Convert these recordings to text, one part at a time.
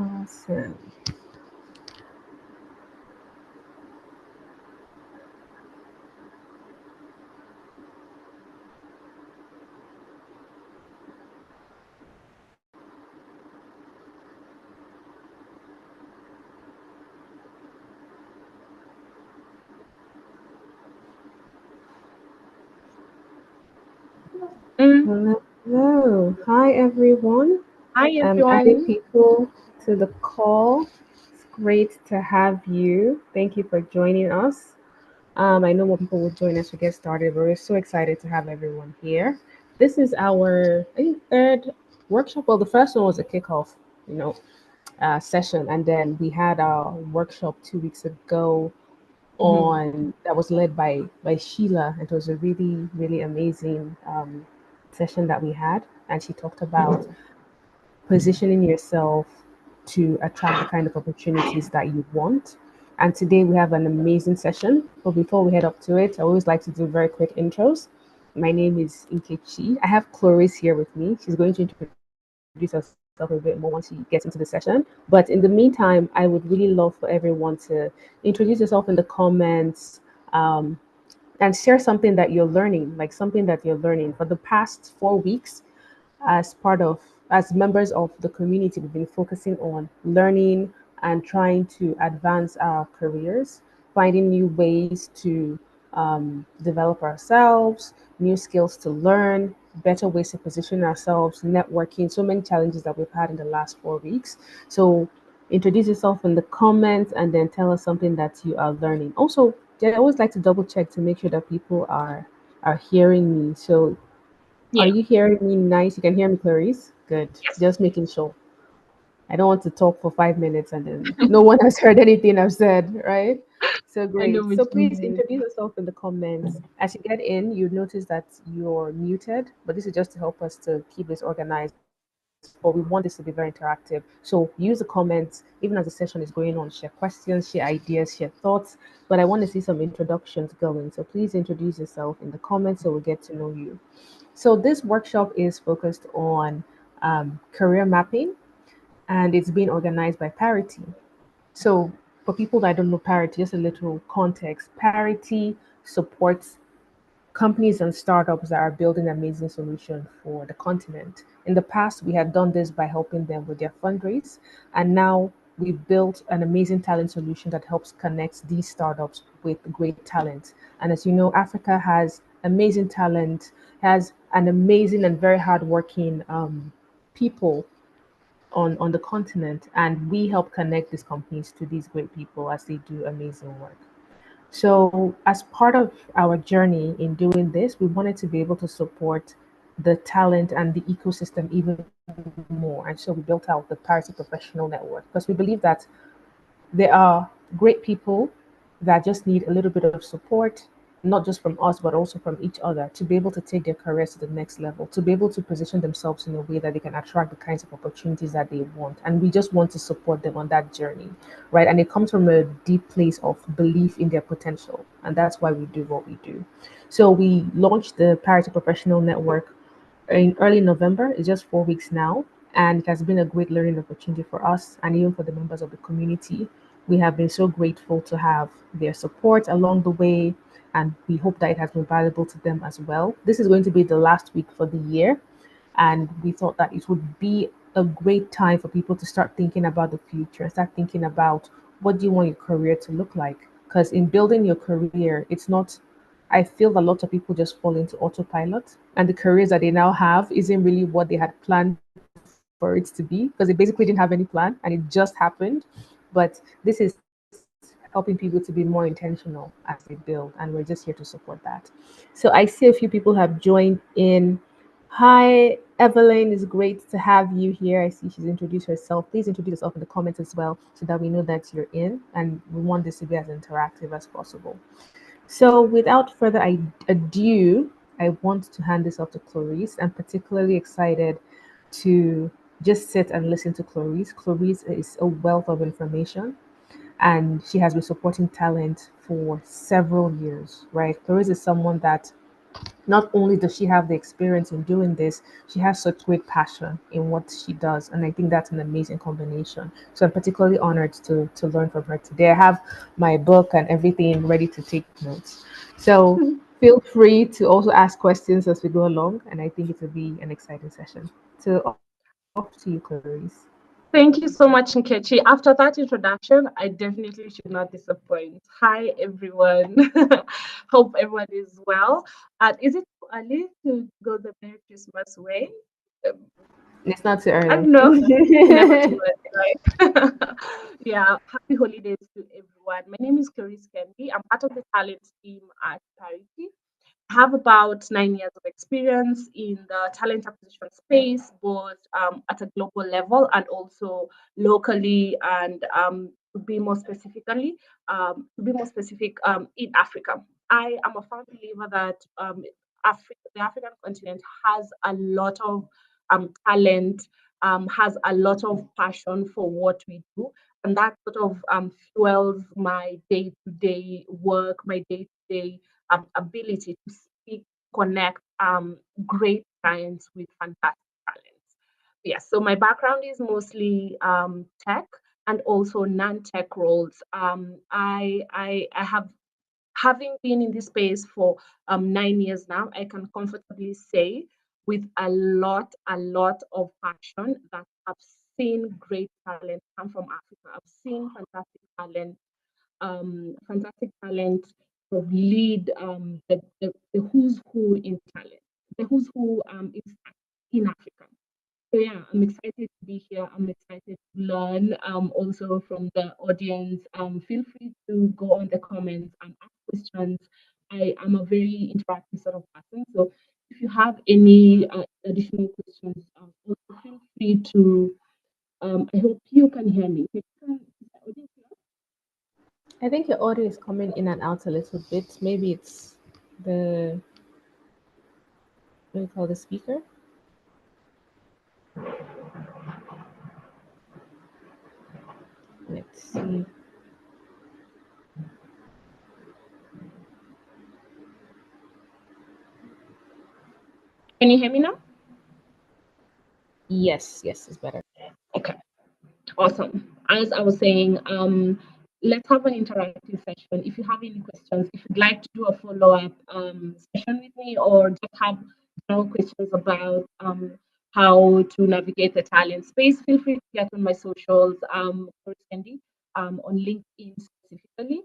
Awesome. Mm. Hello. Hello. Hi, everyone. Hi, Adding everyone. people to the call. It's great to have you. Thank you for joining us. I know more people will join us to get started, but we're so excited to have everyone here. This is our, I think, third workshop. Well, the first one was a kickoff, you know, session, and then we had our workshop 2 weeks ago Mhm. on that was led by Sheila. It was a really amazing session that we had, and she talked about positioning yourself to attract the kind of opportunities that you want. And today we have an amazing session. But before we head up to it, I always like to do very quick intros. My name is Nkechi. I have Chloris here with me. She's going to introduce herself a bit more once she gets into the session. But in the meantime, I would really love for everyone to introduce yourself in the comments, and share something that you're learning, like something that you're learning. For the past 4 weeks, as members of the community, we've been focusing on learning and trying to advance our careers, finding new ways to develop ourselves, new skills to learn, better ways to position ourselves, networking, so many challenges that we've had in the last 4 weeks. So introduce yourself in the comments and then tell us something that you are learning. Also, I always like to double check to make sure that people are hearing me. So are Yeah. you hearing me nice? You can hear me, Clarice? Good. Yes. Just making sure. I don't want to talk for 5 minutes and then no one has heard anything I've said, right? So I know great. what So you please mean. introduce yourself in the comments. As you get in, you notice that you're muted, but this is just to help us to keep this organized. But we want this to be very interactive. So use the comments, even as the session is going on. Share questions, share ideas, share thoughts. But I want to see some introductions going. So please introduce yourself in the comments so we'll get to know you. So this workshop is focused on career mapping, and it's being organized by Parity. So for people that don't know Parity, just a little context. Parity supports companies and startups that are building amazing solutions for the continent. In the past, we had done this by helping them with their fundraise, and now we've built an amazing talent solution that helps connect these startups with great talent. And as you know, Africa has amazing talent, has an amazing and very hardworking people on the continent, and we help connect these companies to these great people as they do amazing work. So, as part of our journey in doing this, we wanted to be able to support the talent and the ecosystem even more. And so we built out the Parity Professional Network because we believe that there are great people that just need a little bit of support, not just from us, but also from each other to be able to take their careers to the next level, to be able to position themselves in a way that they can attract the kinds of opportunities that they want. And we just want to support them on that journey, right? And it comes from a deep place of belief in their potential. And that's why we do what we do. So we launched the Parity Professional Network in early November. It's just 4 weeks now, and it has been a great learning opportunity for us and even for the members of the community. We have been so grateful to have their support along the way, and we hope that it has been valuable to them as well. This is going to be the last week for the year, and we thought that it would be a great time for people to start thinking about the future, start thinking about what do you want your career to look like. Because in building your career, it's not, I feel that a lot of people just fall into autopilot, and the careers that they now have isn't really what they had planned for it to be because they basically didn't have any plan and it just happened. But this is helping people to be more intentional as they build, and we're just here to support that. So I see a few people have joined in. Hi, Evelyn. It's great to have you here. I see she's introduced herself. Please introduce yourself in the comments as well so that we know that you're in, and we want this to be as interactive as possible. So, without further ado, I want to hand this off to Clarice. I'm particularly excited to just sit and listen to Clarice. Clarice is a wealth of information, and she has been supporting talent for several years, right? Clarice is someone that not only does she have the experience in doing this, she has such great passion in what she does. And I think that's an amazing combination. So I'm particularly honored to learn from her today. I have my book and everything ready to take notes. So feel free to also ask questions as we go along. And I think it will be an exciting session. So off to you, Clarice. Thank you so much, Nkechi. After that introduction, I definitely should not disappoint. Hi, everyone. Hope everyone is well. Is it too early to go the Merry Christmas way? Um, It's not too I early. don't know. Never too early, right? Yeah. Happy holidays to everyone. My name is Clarice Kendi. I'm part of the talent team at Parity. Have about 9 years of experience in the talent acquisition space, both at a global level and also locally, and to be more specific, in Africa. I am a firm believer that the African continent has a lot of talent, has a lot of passion for what we do, and that sort of fuels my day-to-day work, my day-to-day ability to speak, connect great clients with fantastic talents. Yes, so my background is mostly tech and also non-tech roles. I have, having been in this space for 9 years now, I can comfortably say with a lot of passion that I've seen great talent come from Africa. I've seen fantastic talent of lead the who's who in talent, the who's who is in Africa. So yeah, I'm excited to be here. I'm excited to learn also from the audience. Feel free to go on the comments and ask questions. I am a very interactive sort of person. So if you have any additional questions, also feel free to. I hope you can hear me. I think your audio is coming in and out a little bit. Maybe it's the, what do you call the speaker? Let's see. Can you hear me now? Yes, yes, it's better. Okay. Awesome. As I was saying, let's have an interactive session. If you have any questions, if you'd like to do a follow-up session with me, or just have general questions about how to navigate the talent space, feel free to get on my socials, Candy, on LinkedIn specifically.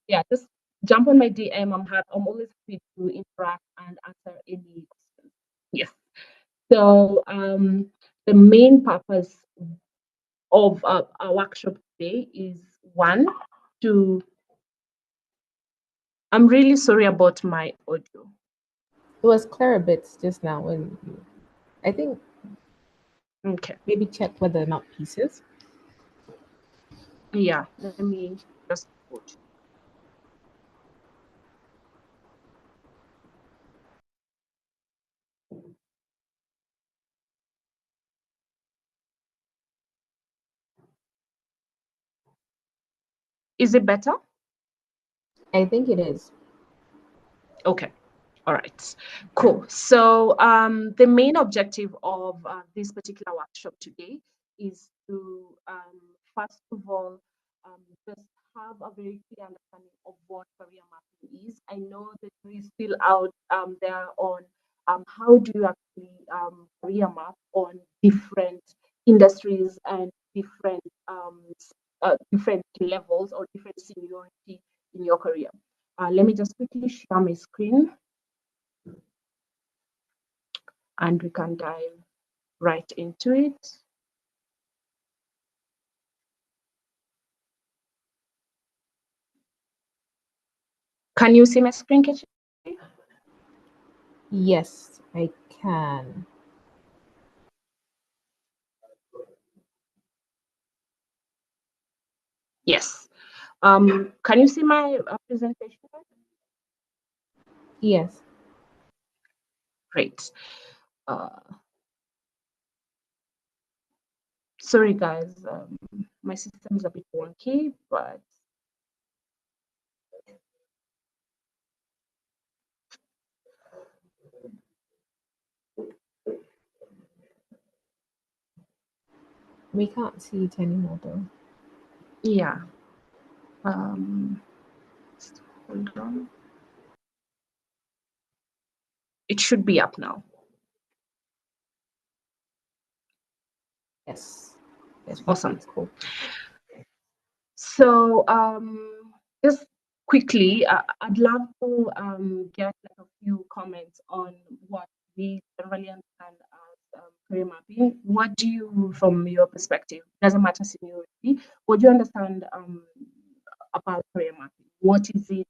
Yeah, just jump on my DM. I'm always happy to interact and answer any questions. Yes. So the main purpose of our workshop today is one, to, I'm really sorry about my audio. It was clear a bit just now when I think Okay. maybe check whether or not pieces. Yeah, let me just put. Is it better? I think it is. Okay. All right. Cool. So the main objective of this particular workshop today is to first of all just have a very clear understanding of what career mapping is. I know that we still out there on how do you actually career map on different industries and different levels or different seniority in your career. Let me just quickly share my screen and we can dive right into it. Can you see my screen, Kechi? Yes, I can. Yes. Can you see my presentation? Yes. Great. Uh, Sorry, guys. My system is a bit wonky, but We can't see it anymore though. Yeah. Hold on. It should be up now. Yes. Yes, Awesome. cool. So just quickly, I'd love to get like a few comments on what we generally understand as career mapping. What do you, from your perspective, doesn't matter seniority, what do you understand about career mapping? What is it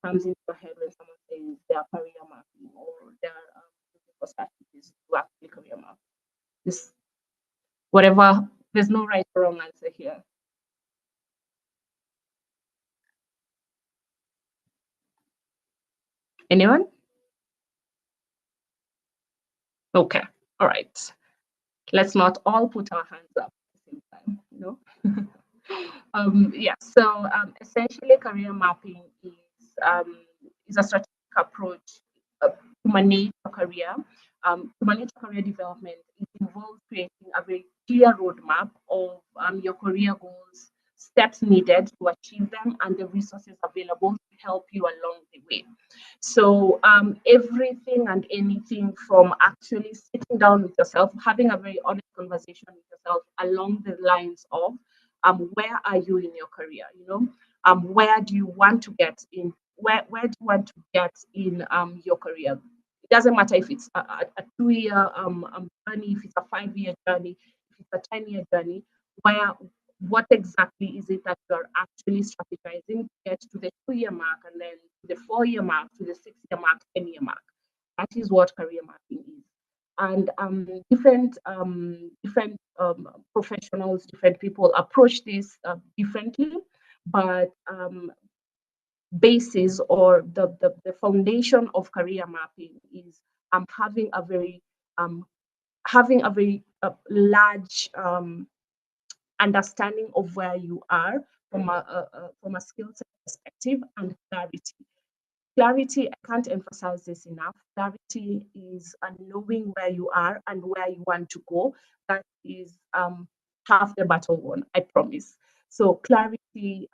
comes into your head when someone says they are career mapping or they're looking for strategies to actually career map? This whatever, there's no right or wrong answer here. Anyone? Okay, all right. Let's not all put our hands up at the same time, you know? Yeah, so essentially career mapping is a strategic approach to manage a career. To manage career development, it involves creating a very clear roadmap of your career goals, steps needed to achieve them, and the resources available to help you along the way. So everything and anything from actually sitting down with yourself, having a very honest conversation with yourself along the lines of where are you in your career? You know, where do you want to get in? Where do you want to get in your career? It doesn't matter if it's a 2 year journey, if it's a 5 year journey, if it's a 10 year journey. Where what exactly is it that you're actually strategizing to get to the 2 year mark and then to the 4 year mark, to the 6 year mark, 10 year mark? That is what career mapping is. And different professionals, different people approach this differently, but basis or the foundation of career mapping is having a very um, large understanding of where you are from a skill set perspective and clarity. Clarity, I can't emphasize this enough. Clarity is knowing where you are and where you want to go. That is half the battle won, I promise. So clarity,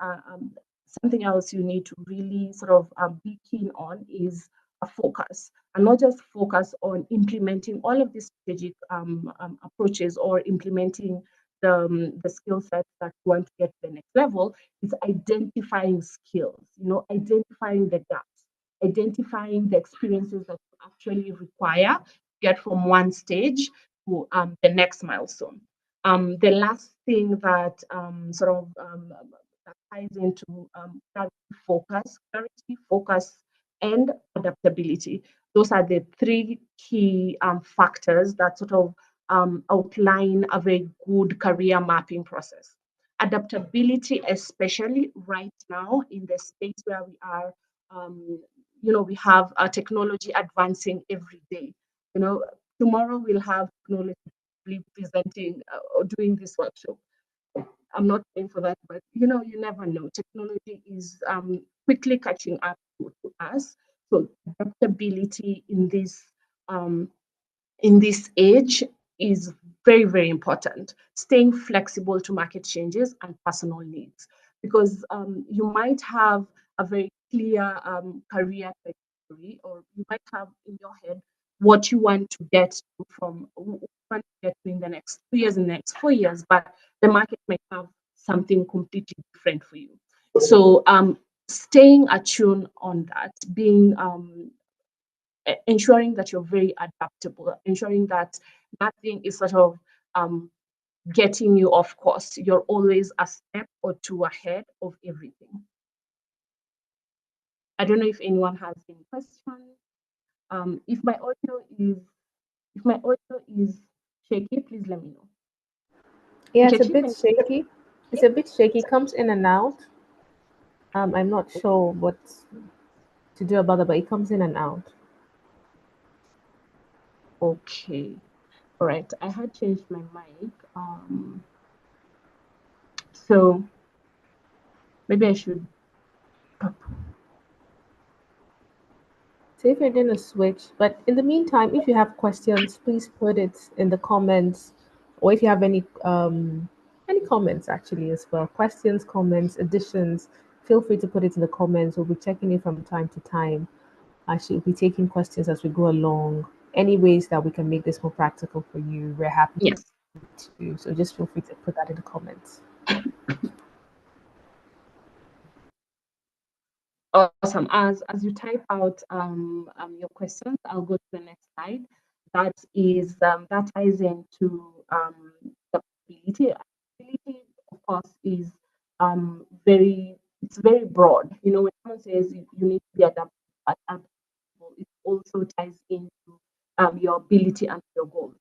something else you need to really sort of be keen on is a focus, and not just focus on implementing all of these strategic approaches or implementing the skill sets that you want to get to the next level. Is identifying skills, you know, identifying the gaps, identifying the experiences that you actually require to get from one stage to the next milestone. The last thing that that ties into clarity, focus, and adaptability. Those are the three key factors that sort of outline a very good career mapping process. Adaptability, especially right now in the space where we are, you know, we have technology advancing every day. You know, tomorrow we'll have technology presenting or doing this workshop. I'm not paying for that, but you know, you never know. Technology is quickly catching up to us. So adaptability um, in this age is very, very important. Staying flexible to market changes and personal needs, because you might have a very clear career trajectory, or you might have in your head what you want to get to from what you want to get to in the next 2 years, in the next 4 years, but the market may have something completely different for you. So staying attuned on that, being ensuring that you're very adaptable, ensuring that nothing is sort of getting you off course. You're always a step or two ahead of everything. I don't know if anyone has any questions. If my audio is shaky, please let me know. Yeah, it's a Nkechi, bit shaky. It's a bit shaky. Comes in and out. I'm not sure what to do about it, but it comes in and out. okay. All right. I had changed my mic. So maybe I should. So if you're doing a switch, but in the meantime, if you have questions, please put it in the comments or if you have any comments actually as well, questions, comments, additions, feel free to put it in the comments. We'll be checking it from time to time. I should be taking questions as we go along. Any ways that we can make this more practical for you, we're happy Yes. to. So just feel free to put that in the comments. Awesome. As you type out your questions, I'll go to the next slide. That is that ties into the ability. Ability, of course, is very it's very broad. You know, when someone says you need to be adaptable, it also ties into your ability and your goals.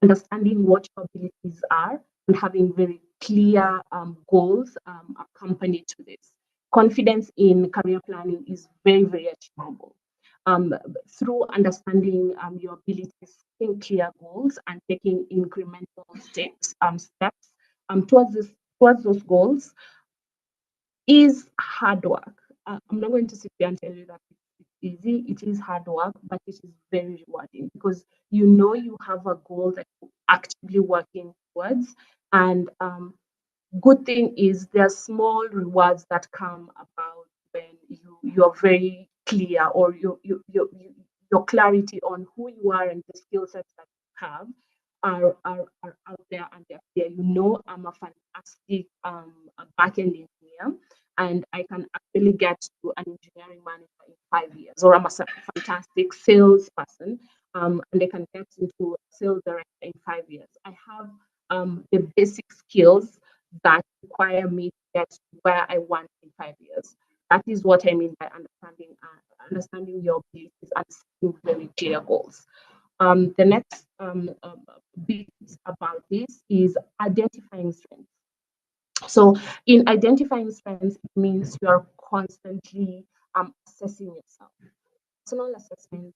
Understanding what your abilities are and having very clear goals accompanied to this. Confidence in career planning is very, very achievable. Through understanding your abilities, setting clear goals, and taking incremental steps towards those goals is hard work. I'm not going to sit here and tell you that it's easy. It is hard work, but it is very rewarding because you know you have a goal that you're actively working towards. And good thing is there are small rewards that come about when you're very clear, or your clarity on who you are and the skill sets that you have are out there, and they're clear. You know, I'm a fantastic back-end engineer, and I can actually get to an engineering manager in 5 years, or I'm a fantastic salesperson, and they can get into sales director in 5 years. I have the basic skills that require me to get to where I want in 5 years. That is what I mean by understanding your abilities and setting very clear goals. The next bit about this is identifying strengths. So, in identifying strengths, it means you are constantly assessing yourself. Personal assessment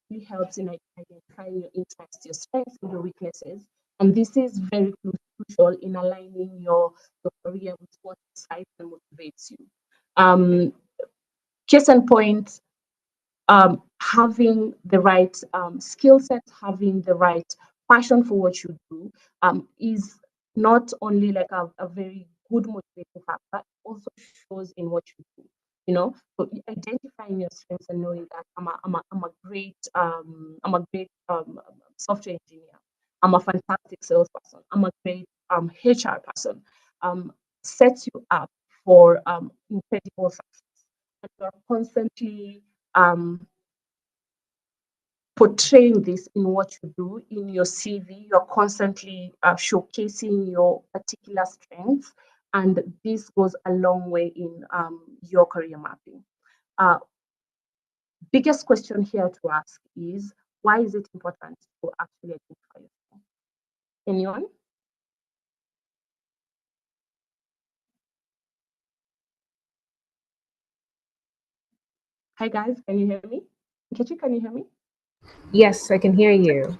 really helps in identifying your interests, your strengths, and your weaknesses. And this is very crucial in aligning your career with what excites and motivates you. Um, Case in point, having the right skill set, having the right passion for what you do is not only like a very good motivating factor, it also shows in what you do. You know, so identifying your strengths and knowing that I'm a great software engineer. I'm a fantastic salesperson. I'm a great HR person. Sets you up for incredible success. And you're constantly um, portraying this in what you do in your CV. You're constantly showcasing your particular strengths, and this goes a long way in your career mapping. Uh, Biggest question here to ask is, why is it important to actually identify yourself? Anyone? Hi guys, can you hear me? Nkechi, can you hear me? Yes, I can hear you.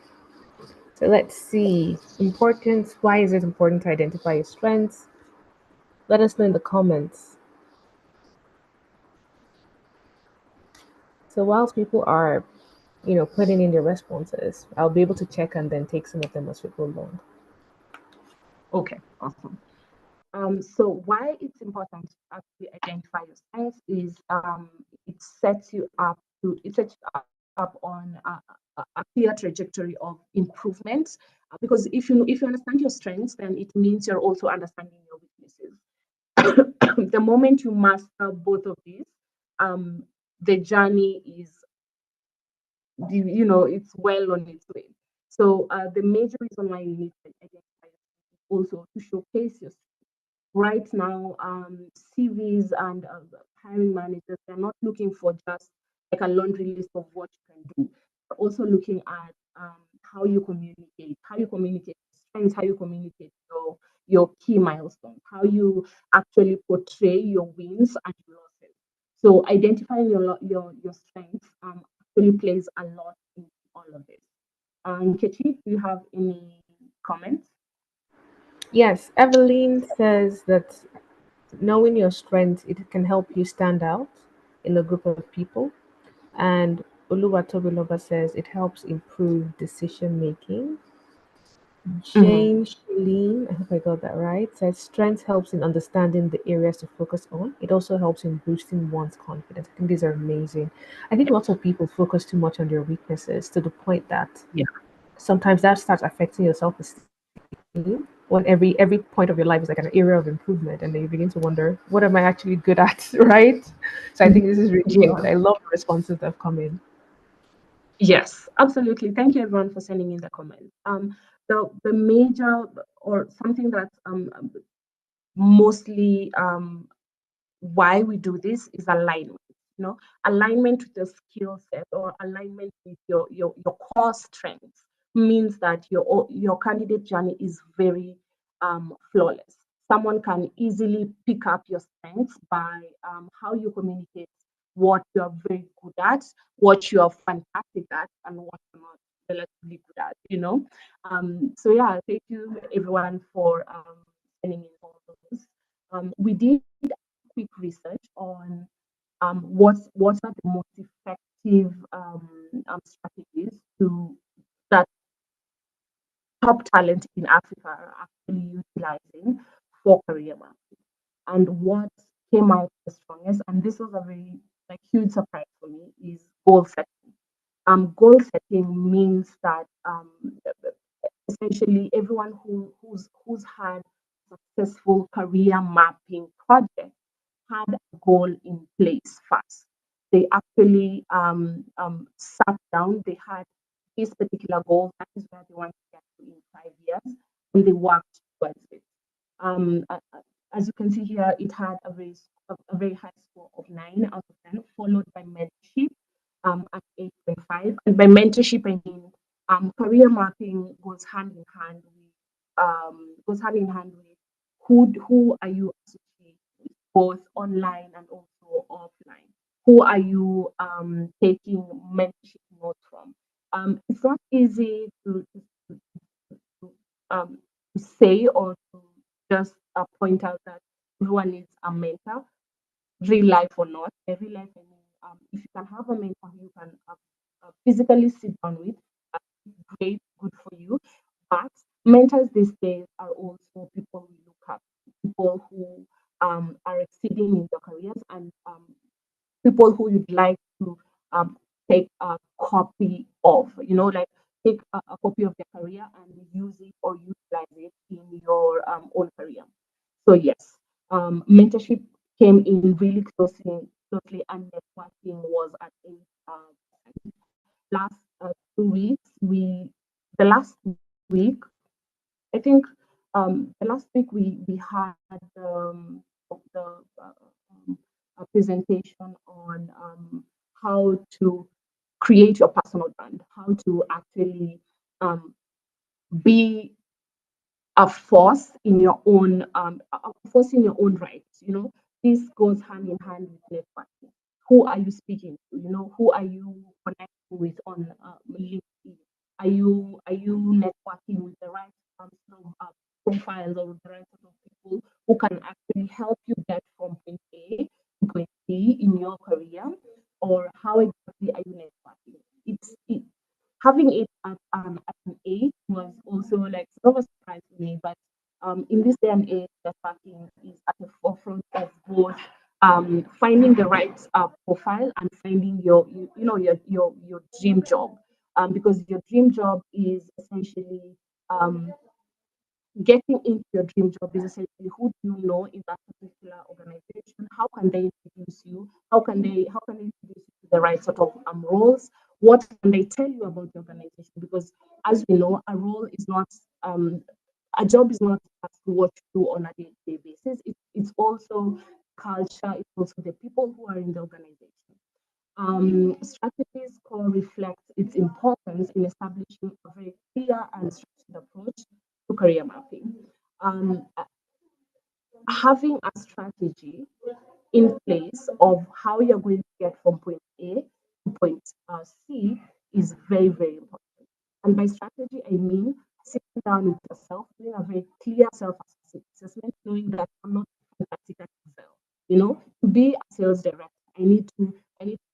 So let's see. Importance. Why is it important to identify your strengths? Let us know in the comments. So whilst people are, putting in their responses, I'll be able to check and then take some of them as we go along. Okay, awesome. So why it's important to actually identify your strengths is it sets you up on a clear trajectory of improvement. Because if you understand your strengths, then it means you're also understanding your weaknesses. The moment you master both of these, the journey is it's well on its way. So the major reason why you need to identify is also to showcase your right now. CVs and hiring managers, they're not looking for just like a laundry list of what you can do. They're also looking at how you communicate strengths, how you communicate your key milestones, how you actually portray your wins and your losses. So identifying your strengths actually plays a lot in all of this. Kechi, do you have any comments? Yes, Evelyn says that knowing your strengths, it can help you stand out in a group of people. And Oluwatobiloba says it helps improve decision making. Mhm. Jane Shilin, I hope I got that right, says strength helps in understanding the areas to focus on. It also helps in boosting one's confidence. I think these are amazing. I think lots of people focus too much on their weaknesses to the point that Yeah. sometimes that starts affecting your self esteem when every point of your life is like an area of improvement, and then you begin to wonder, what am I actually good at? Right? So I think this is really Yeah. good. I love the responses that have come in. Yes, absolutely. Thank you everyone for sending in the comments. The major or something that mostly why we do this is alignment. You know, alignment with your skill set or alignment with your core strengths means that your candidate journey is very flawless. Someone can easily pick up your strengths by how you communicate, what you are very good at, what you are fantastic at, and what you're not relatively good at. So yeah, thank you everyone for sending in all of this. We did quick research on what are the most effective strategies to that top talent in Africa are actually utilizing for career mapping. And what came out the strongest, and this was a very like huge surprise for me, is goal setting. Goal setting means that essentially everyone who's had successful career mapping projects had a goal in place first. They actually sat down, they had this particular goal, that is where they want to get to in 5 years, and they worked towards it. As you can see here, it had a very high score of 9 out of 10, followed by mentorship at 8.5. And by mentorship, I mean career mapping goes hand in hand with who are you associated with, both online and also offline. Who are you taking mentorship notes from? It's not easy to, um, to say or to just point out that everyone needs a mentor, real life or not. Real life, I mean, if you can have a mentor who you can physically sit down with, great, good for you. But mentors these days are also people we look up, people who are exceeding in their careers, and people who you'd like to um, take a copy of, like take a copy of their career and use it or utilize it in your own career. So yes, mentorship came in really closely, and networking was at a last 2 weeks. The last week, I think, the last week we had the a presentation on how to create your personal brand, how to actually be a force in your own a force in your own right. This goes hand in hand with networking. Who are you speaking to? Who are you connecting with on LinkedIn? Are you networking with the right sort of profiles or with the right sort of people who can actually help you get from point A to point B in your career? Or how exactly are you networking? Having it at an age was also like sort of a surprise to me. But in this day and age, the tracking is at the forefront of both finding the right profile and finding your dream job. Because your dream job is essentially um, getting into your dream job is essentially who do you know in that particular organization? How can they introduce you? How can they introduce you to the right sort of roles? What can they tell you about the organization? Because as we know, um, a job is not just what you do on a day-to-day basis. It's also culture. It's also the people who are in the organization. Strategies core reflects its importance in establishing a very clear and structured approach to career mapping. Um, Having a strategy in place of how you're going to get from point A to point C is very, very important. And by strategy, I mean sitting down with yourself, doing a very clear self assessment, knowing that I'm not fantastic at Excel. To be a sales director, I need to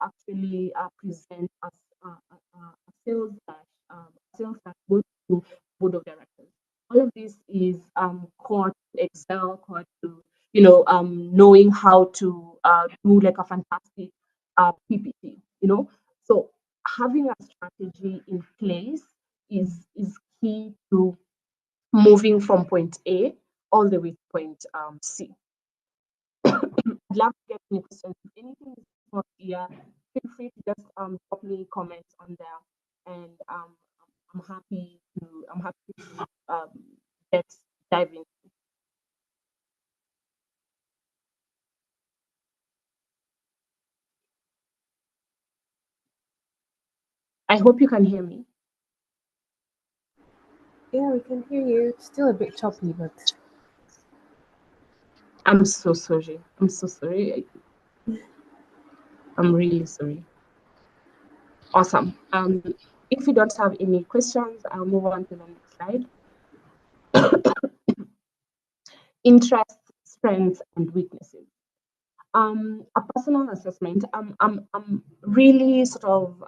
actually present as a sales dash goes to board of directors. all of this is core to Excel, core to knowing how to do like a fantastic PPT. So having a strategy in place is key to moving from point A all the way to point C. I'd love to get any questions. If anything is not clear, feel free to just drop me comments on there, and I'm happy to get dive in. I hope you can hear me. Yeah, we can hear you. Still a bit choppy, but I'm so sorry. I'm so sorry. I'm really sorry. Awesome. If you don't have any questions, I'll move on to the next slide. Interests, strengths, and weaknesses. A personal assessment. I'm really sort of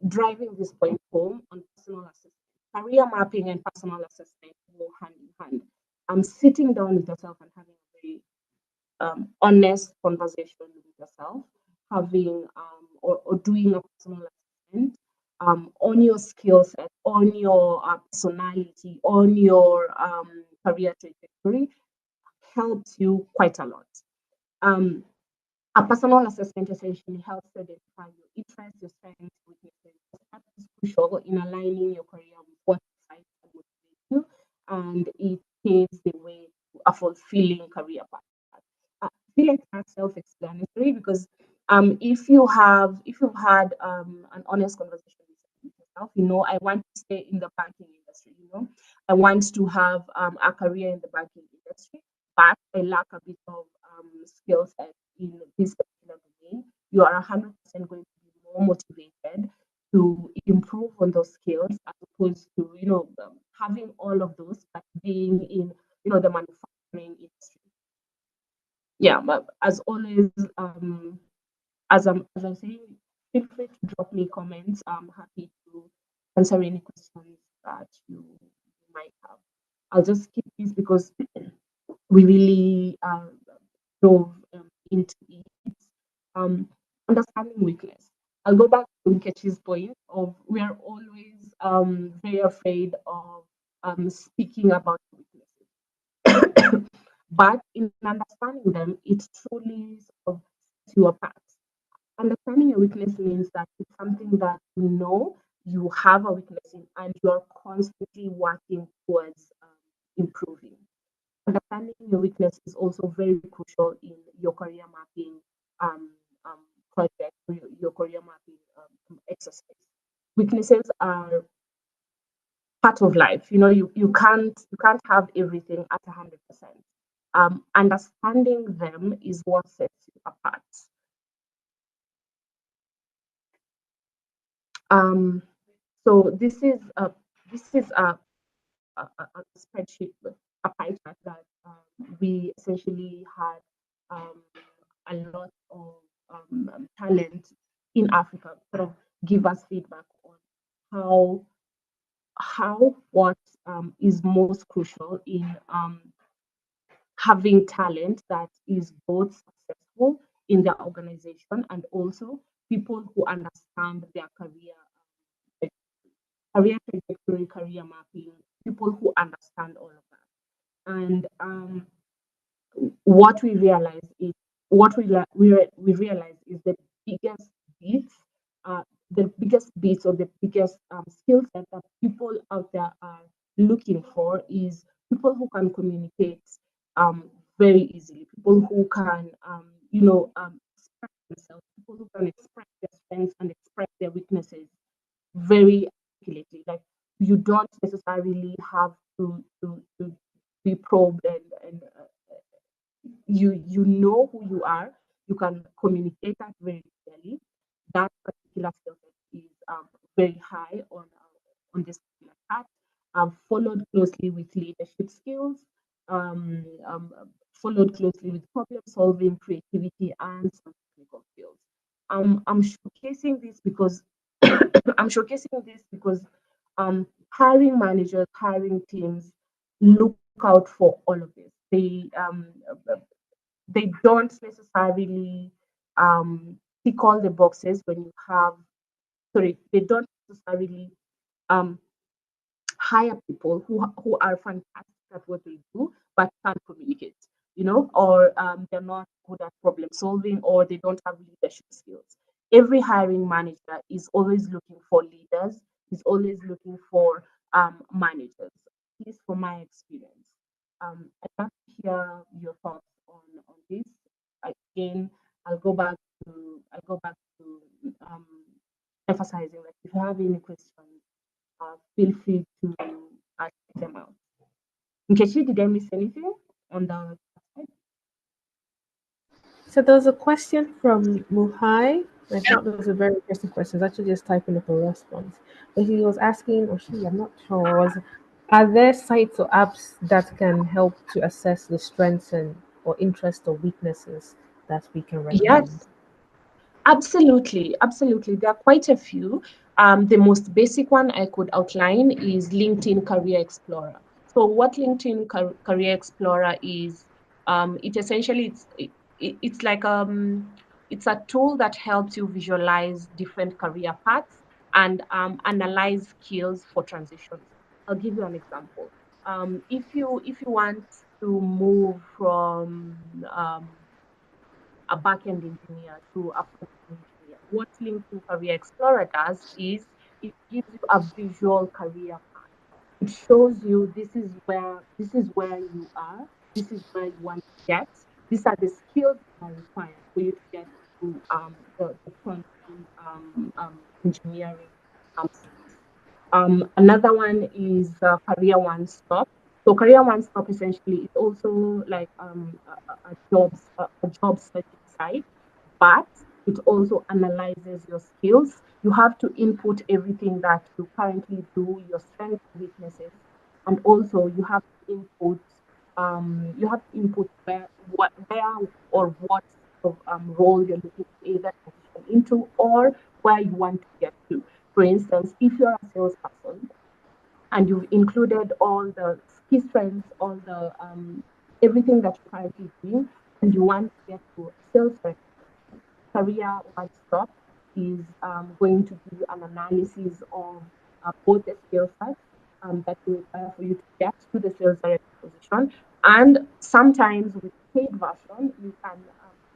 driving this point home on personal assessment. Career mapping and personal assessment go hand in hand. I'm sitting down with yourself and having a very honest conversation with yourself, having or doing a personal assessment on your skill set, on your personality, on your career trajectory helps you quite a lot. Um, a personal assessment essentially helps to identify your interests, your strengths, weaknesses. That is crucial in aligning your career with what excites and motivates you, and it paves the way to a fulfilling career path. I feel like that's self-explanatory because if you've had an honest conversation with yourself, I want to stay in the banking industry. I want to have a career in the banking industry, but I lack a bit of skill set in this particular domain. You are 100% going to be more motivated to improve on those skills as opposed to having all of those but being in the manufacturing industry. Yeah, but as always, as I'm saying, feel free to drop me comments. I'm happy to answer any questions that you might have. I'll just keep this because we really dove into it. Understanding weakness. I'll go back to Nkechi's point of we are always very afraid of speaking about weaknesses. But in understanding them, it truly sort of sets you apart. Understanding your weakness means that it's something that you have a weakness in and you're constantly working towards improving. Understanding your weakness is also very crucial in your career mapping um, project, or your career mapping exercise. Weaknesses are part of life. You can't have everything at 100%. Understanding them is what sets you apart. Um, so this is a spreadsheet with a pie chart that we essentially had um, a lot of talent in Africa sort of give us feedback on how what is most crucial in having talent that is both successful in their organization and also people who understand their career trajectory, career mapping, people who understand all of that. And what we realize is we realize is biggest beats, the biggest beats or the biggest skill set that people out there are looking for is people who can communicate um, very easily, people who can express themselves, people who can express their strengths and express their weaknesses very articulately. Like you don't necessarily have to be probed and you know who you are. You can communicate that very clearly. That particular skill set is very high on this particular path. Followed closely with leadership skills. Followed closely with problem solving, creativity, and some technical skills. I'm showcasing this because I'm showcasing this because hiring managers, hiring teams look out for all of this. They don't necessarily tick all the boxes when you have, sorry, they don't necessarily um, hire people who are fantastic at what they do but can't communicate, or they're not good at problem solving, or they don't have leadership skills. Every hiring manager is always looking for leaders, is always looking for managers, at least from my experience. I'd love to hear your thoughts on this. Again, I'll go back to um, emphasizing that if you have any questions, feel free to check them out. Nkechi, did I miss anything on the side? So there was a question from Muhai. I thought it was a very interesting question. It's actually just typing up a response. But he was asking, or she, I'm not sure, was are there sites or apps that can help to assess the strengths and or interests or weaknesses that we can recommend? Yes, absolutely, absolutely. There are quite a few. The most basic one I could outline is LinkedIn Career Explorer. So, what LinkedIn Career Explorer is, it essentially it's like it's a tool that helps you visualize different career paths and analyze skills for transitions. I'll give you an example. If you want to move from a back-end engineer to a front-end engineer. What LinkedIn Career Explorer does is it gives you a visual career path. It shows you this is where you are, this is where you want to get, these are the skills that are required for you to get to the front-end engineering space. Another one is Career One Stop. So Career One Stop essentially is also like a job searching site, but it also analyzes your skills. You have to input everything that you currently do, your strengths, weaknesses, and also you have to input where or what sort of role you're looking to either transition into or where you want to get to. For instance, if you're a salesperson and you've included all the key strengths, all the everything that you're currently doing, and you want to get to sales rep, Career One Stop is going to do an analysis of both the skill sets that you require for you to get to the sales director position. And sometimes with paid version, you can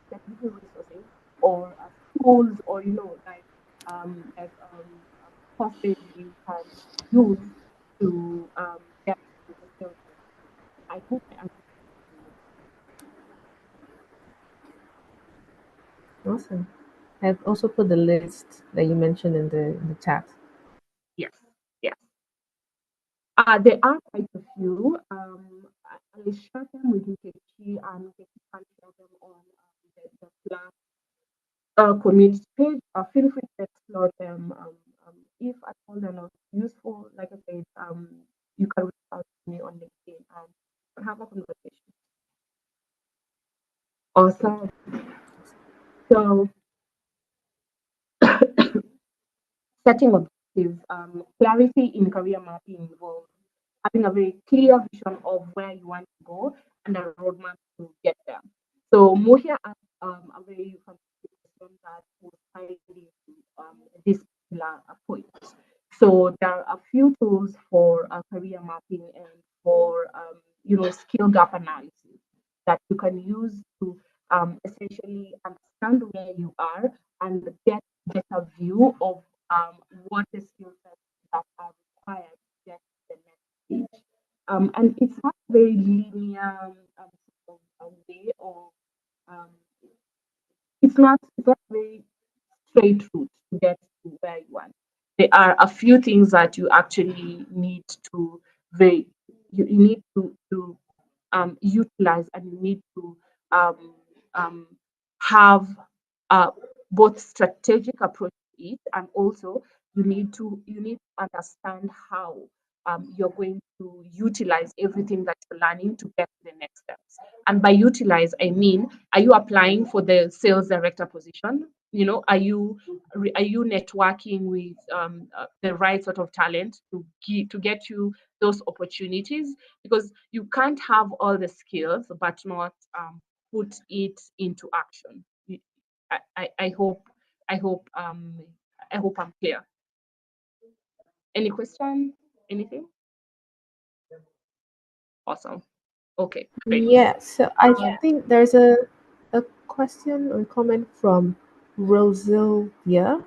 get little resources or tools or courses you can use to get to the sales director. I hope I answered your question. Awesome. I've also put the list that you mentioned in the chat. Yes, yes. There are quite a few. I'll share them with Nkechi and Nkechi can share them on the Slack community page. Feel free to explore them. If at all they're not useful, like I said, you can reach out to me on LinkedIn and have a conversation. Awesome. So, setting objectives, clarity in career mapping involves having a very clear vision of where you want to go and a roadmap to get there. So Mohia asked a very fantastic question that was tied into this particular point. So there are a few tools for career mapping and for skill gap analysis that you can use to essentially understand where you are and get better view of what the skill sets that are required to get to the next stage. And it's not very linear sort of a way of um, it's not very straight route to get to where you want. There are a few things that you actually need to very you need to utilize and you need to um, um, have uh, both strategic approach to it and also you need to understand how you're going to utilize everything that you're learning to get to the next steps. And by utilize, I mean, are you applying for the sales director position? are you networking with the right sort of talent to get you those opportunities? Because you can't have all the skills but not put it into action. I hope I hope I hope I'm clear. Any question? Anything? Awesome. Okay, great. Yeah, so I Yeah. think there's a question or comment from Rosilvia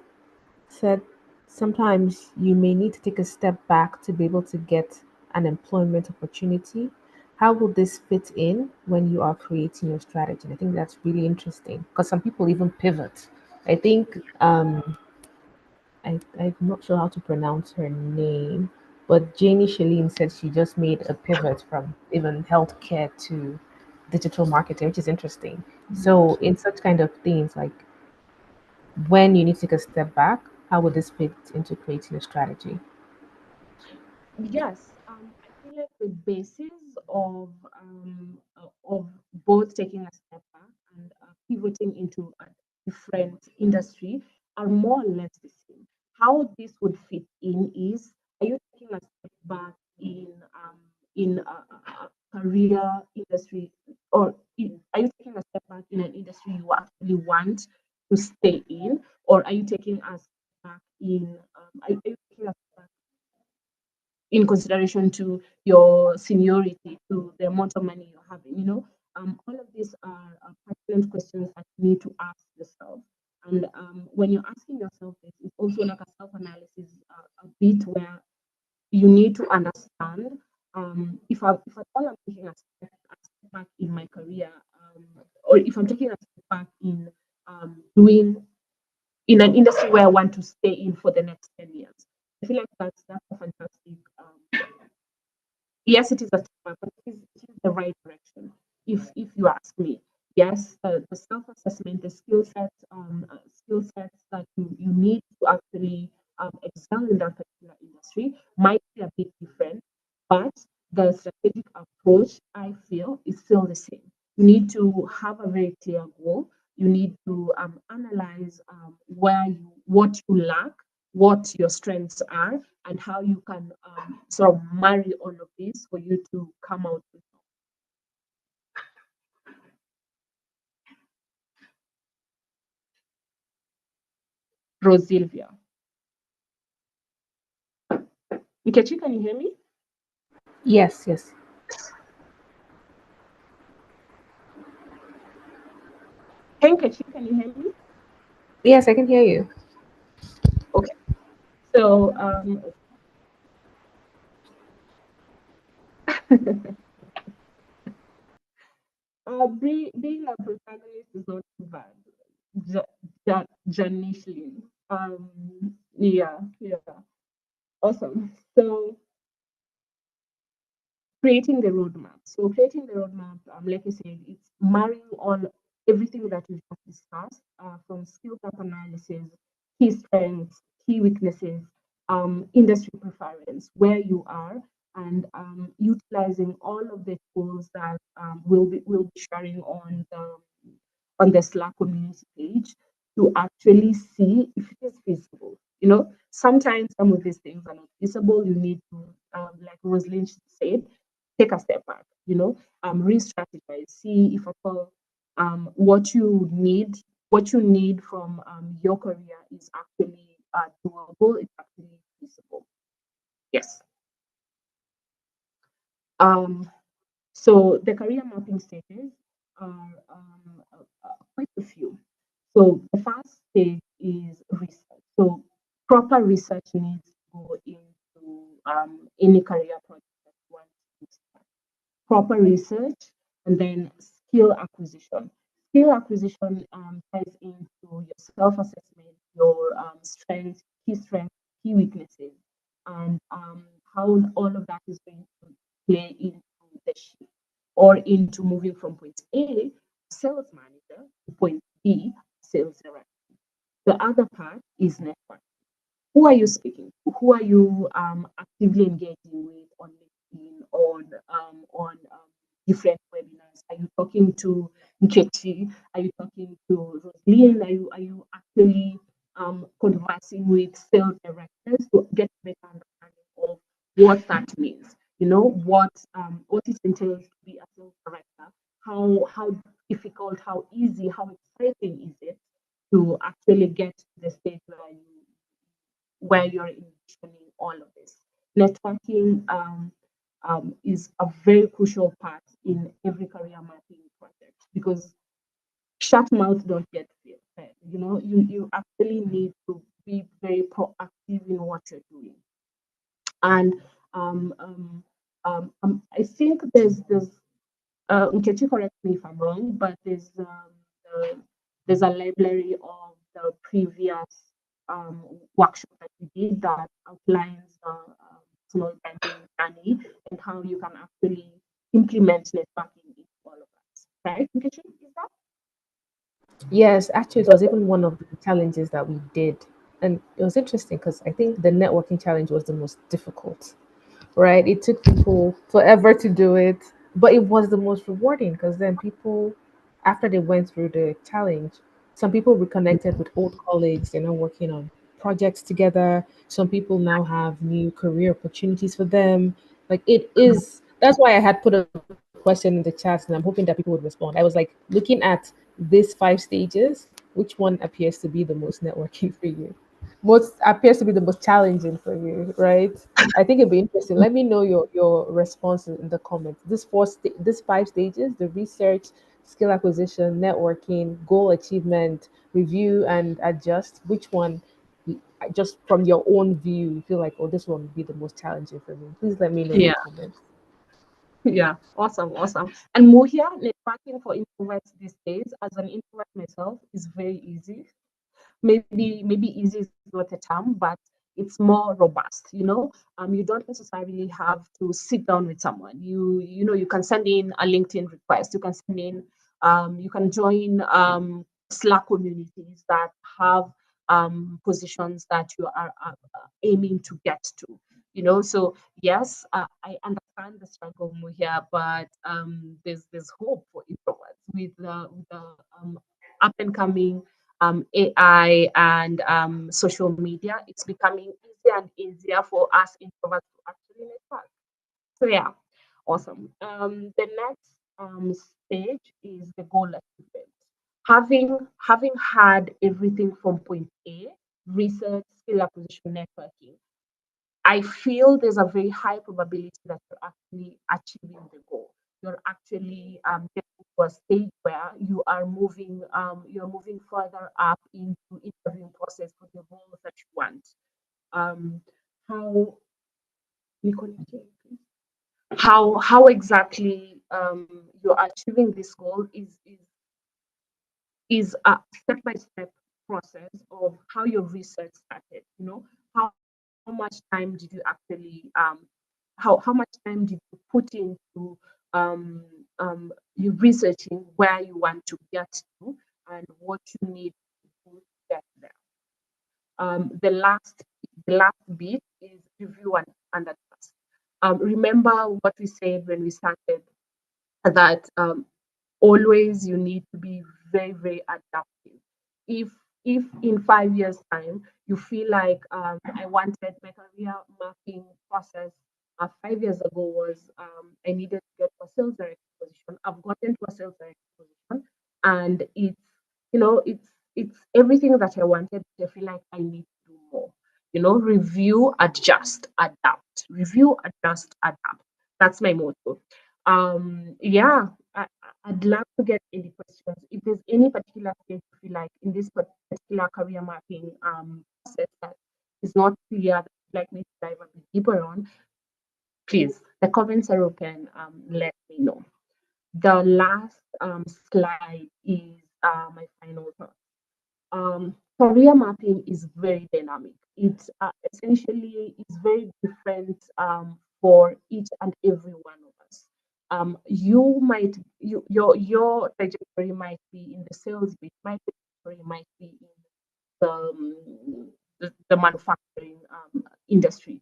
said sometimes you may need to take a step back to be able to get an employment opportunity. How will this fit in when you are creating your strategy? And I think that's really interesting because some people even pivot. I think I'm not sure how to pronounce her name, but Janie Shalene said she just made a pivot from even healthcare to digital marketing, which is interesting. So in such kind of things, like when you need to take a step back, how would this fit into creating a strategy? Yes, I feel like the basis of both taking a step back and pivoting into a different industry are more or less the same. How this would fit in is: are you taking a step back in a career industry, or are you taking a step back in an industry you actually want to stay in, or are you taking a step back are you taking a step back in consideration to your seniority, to the amount of money you're having? All of these are pertinent questions that you need to ask yourself. And when you're asking yourself this, it's also like a self-analysis, a bit where you need to understand, if at all I'm taking a step back in my career, or if I'm taking a step back in doing in an industry where I want to stay in for the next 10 years. I feel like that's a fantastic. Yes, it is a step back, but it is the right direction. If you ask me, yes, the self-assessment, the skill sets that you need to actually excel in that particular industry might be a bit different, but the strategic approach, I feel, is still the same. You need to have a very clear goal. You need to analyze what you lack, what your strengths are, and how you can sort of marry all of this for you to come out with Rosilvia. Nkechi, can you hear me? Yes, yes. Hey, Nkechi, can you hear me? Yes, I can hear you. Okay. So, being a protagonist is not too bad. Janishlin. Yeah, yeah. Awesome. So, creating the roadmap. So creating the roadmap, like I said, it's marrying all everything that we've just discussed, from skill gap analysis, key strengths, key weaknesses, industry preference, where you are, and utilizing all of the tools that we'll be sharing on the Slack community page to actually see if it is feasible. Sometimes some of these things are not feasible. You need to, like Rosalind said, take a step back, re-strategize, see if at all what you need from your career is actually doable, it's actually feasible. Yes. Um, so the career mapping stages are quite a few. So the first stage is research. So proper research needs to go into any career project that you want to start. Proper research, and then skill acquisition. Skill acquisition ties into your self-assessment, your strengths, key weaknesses, and how all of that is going to play into the shift or into moving from point A, sales manager, to point B, sales director. The other part is network. Who are you speaking to? Who are you actively engaging with on LinkedIn, on different webinars? Are you talking to Nkechi? Are you talking to Rosaline? Are you actually conversing with sales directors to get a better understanding of what that means. What it entails to be a sales director, how difficult, how easy, how exciting is it to actually get to the stage where you're envisioning all of this. Networking is a very crucial part in every career mapping project because shut mouth don't get fed. You actually need to be very proactive in what you're doing. And um, um, I think there's Nkechi, correct me if I'm wrong, but there's a library of the previous workshop that we did that outlines the small banking journey and how you can actually implement networking in all of that. Right, Nkechi? Is that? Yes, actually, it was even one of the challenges that we did. And it was interesting because I think the networking challenge was the most difficult, right? It took people forever to do it, but it was the most rewarding because then people, after they went through the challenge, some people reconnected with old colleagues, working on projects together. Some people now have new career opportunities for them. Like it is, that's why I had put a question in the chat and I'm hoping that people would respond. I was like looking at these 5 stages, which one appears to be the most networking for you? What appears to be the most challenging for you, right? I think it'd be interesting. Let me know your responses in the comments. This 5 stages: the research, skill acquisition, networking, goal achievement, review, and adjust. Which one, just from your own view, you feel like, oh, this one would be the most challenging for me? Please let me know in the Yeah, comments. yeah, awesome, awesome. And Mohia, networking for introverts these days, as an introvert myself, is very easy. Maybe easy is not a term, but it's more robust. You don't necessarily have to sit down with someone. You can send in a LinkedIn request. You can join Slack communities that have positions that you are aiming to get to. So yes, I understand the struggle here, but there's hope for introverts with the up and coming AI and social media. It's becoming easier and easier for us introverts to actually network. So yeah, awesome. The next stage is the goal achievement. Having had everything from point A, research, skill acquisition, networking, I feel there's a very high probability that you're actually achieving the goal. You're actually getting to a stage where you're moving further up into interviewing process for the role that you want. Um, how how exactly you're achieving this goal is a step by step process of how your research started. How much time did you actually how much time did you put into um, you researching where you want to get to and what you need to do to get there. The last bit is review and adjust. Remember what we said when we started, that always you need to be very, very adaptive. If in 5 years time you feel like I wanted my career mapping process 5 years ago was I needed to get to a sales director position, I've gotten to a sales director position, and it's everything that I wanted. I feel like I need to do more. Review, adjust, adapt. Review, adjust, adapt. That's my motto. Yeah, I'd love to get any questions. If there's any particular stage you feel like in this particular career mapping process that is not clear, that you'd like me to dive a bit deeper on, please, the comments are open. Let me know. The last slide is my final thought. Career mapping is very dynamic. It's essentially it's very different for each and every one of us. Your trajectory might be in the sales bit, my trajectory might be in the manufacturing industry.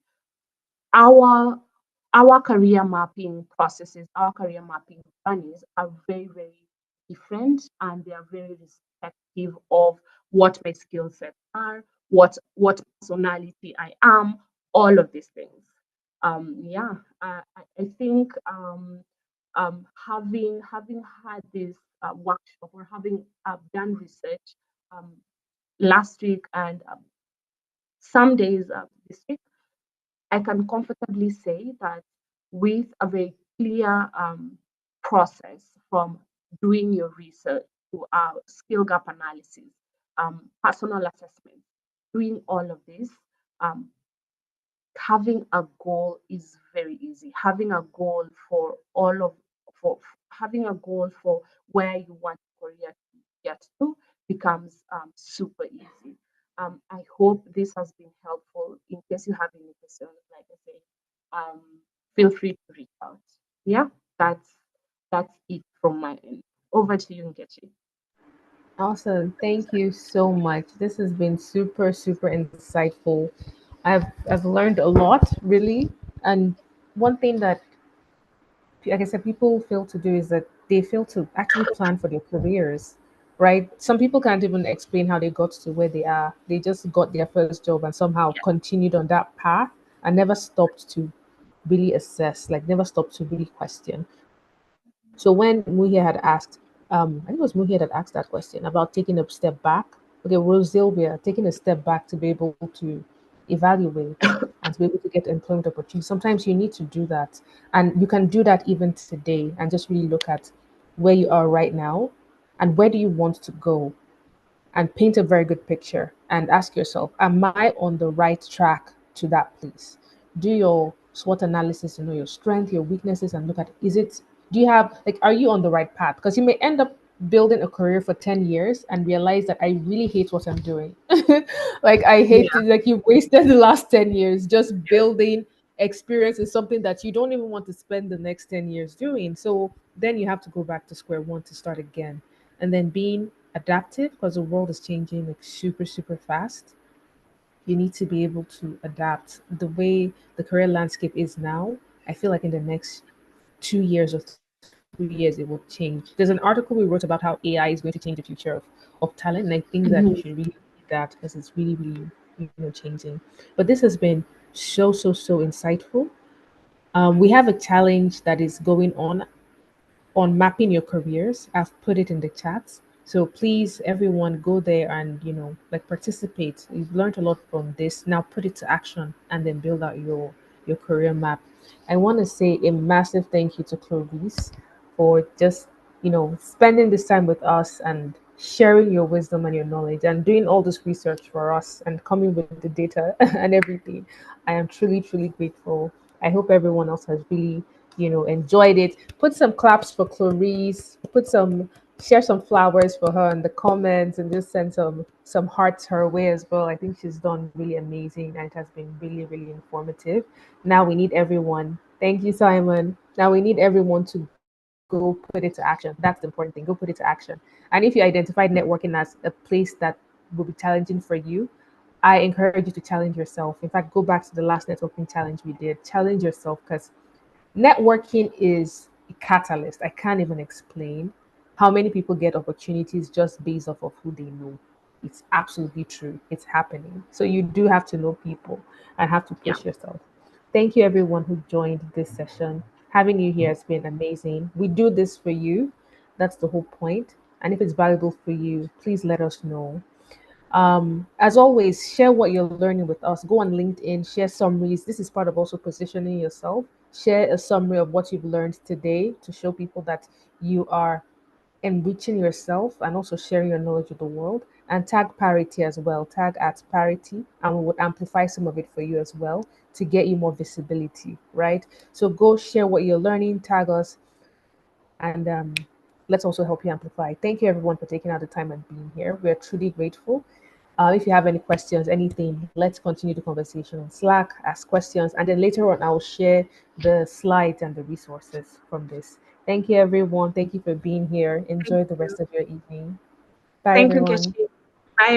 Our our career mapping processes, our career mapping journeys are very, very different, and they are very respective of what my skill sets are, what personality I am, all of these things. Yeah, I think having had this workshop, or having done research um, last week and some days this week, I can comfortably say that with a very clear process from doing your research to skill gap analysis, personal assessment, doing all of this, um, having a goal is very easy. Having a goal for all of for having a goal for where you want your career to get to becomes super easy. I hope this has been helpful. In case you have any questions, like I say, um, feel free to reach out. Yeah, that's it from my end. Over to you, Nkechi. Awesome. Thank you so much. This has been super, super insightful. I've learned a lot, really. And one thing that, like I said, people fail to do is that they fail to actually plan for their careers, right? Some people can't even explain how they got to where they are. They just got their first job and somehow continued on that path and never stopped to really assess, like never stopped to really question. So when Muhia had asked, I think it was Muhia that asked that question about taking a step back. Okay, Rosilvia, taking a step back to be able to evaluate and to be able to get employment opportunities. Sometimes you need to do that. And you can do that even today and just really look at where you are right now and where do you want to go, and paint a very good picture and ask yourself, am I on the right track to that place? Do your SWOT analysis to know your strength, your weaknesses, and look at, is it, do you have, like, are you on the right path? Because you may end up building a career for 10 years and realize that I really hate what I'm doing. Like, I hate it. Like, you've wasted the last 10 years just building experience is something that you don't even want to spend the next 10 years doing. So then you have to go back to square one to start again. And then being adaptive, because the world is changing like super, super fast. You need to be able to adapt. The way the career landscape is now, I feel like in the next 2 years or 3 years, it will change. There's an article we wrote about how AI is going to change the future of talent. And I think that you Mhm. should really read that because it's really, really, changing. But this has been so, so, so insightful. We have a challenge that is going on mapping your careers. I've put it in the chat. So please, everyone, go there and like participate. You've learned a lot from this. Now put it to action and then build out your career map. I want to say a massive thank you to Clovis for just spending this time with us and sharing your wisdom and your knowledge and doing all this research for us and coming with the data and everything. I am truly, truly grateful. I hope everyone else has really enjoyed it. Put some claps for Clarice. Share some flowers for her in the comments and just send some hearts her way as well. I think she's done really amazing and it has been really, really informative. Now we need everyone. Thank you, Simon. Now we need everyone to go put it to action. That's the important thing. Go put it to action. And if you identified networking as a place that will be challenging for you, I encourage you to challenge yourself. In fact, go back to the last networking challenge we did. Challenge yourself because networking is a catalyst. I can't even explain how many people get opportunities just based off of who they know. It's absolutely true. It's happening. So you do have to know people and have to Yeah. push yourself. Thank you, everyone who joined this session. Having you here has been amazing. We do this for you. That's the whole point. And if it's valuable for you, please let us know. As always, share what you're learning with us. Go on LinkedIn, share summaries. This is part of also positioning yourself. Share a summary of what you've learned today to show people that you are enriching yourself and also sharing your knowledge with the world. And tag Parity as well. Tag at Parity, and we would amplify some of it for you as well to get you more visibility, right? So go share what you're learning, tag us, and let's also help you amplify. Thank you, everyone, for taking out the time and being here. We're truly grateful. If you have any questions, anything, let's continue the conversation on Slack, ask questions, and then later on, I'll share the slides and the resources from this. Thank you, everyone. Thank you for being here. Thank Enjoy the you. rest of your evening. Bye, Thank you, everyone. Nkechi. Bye,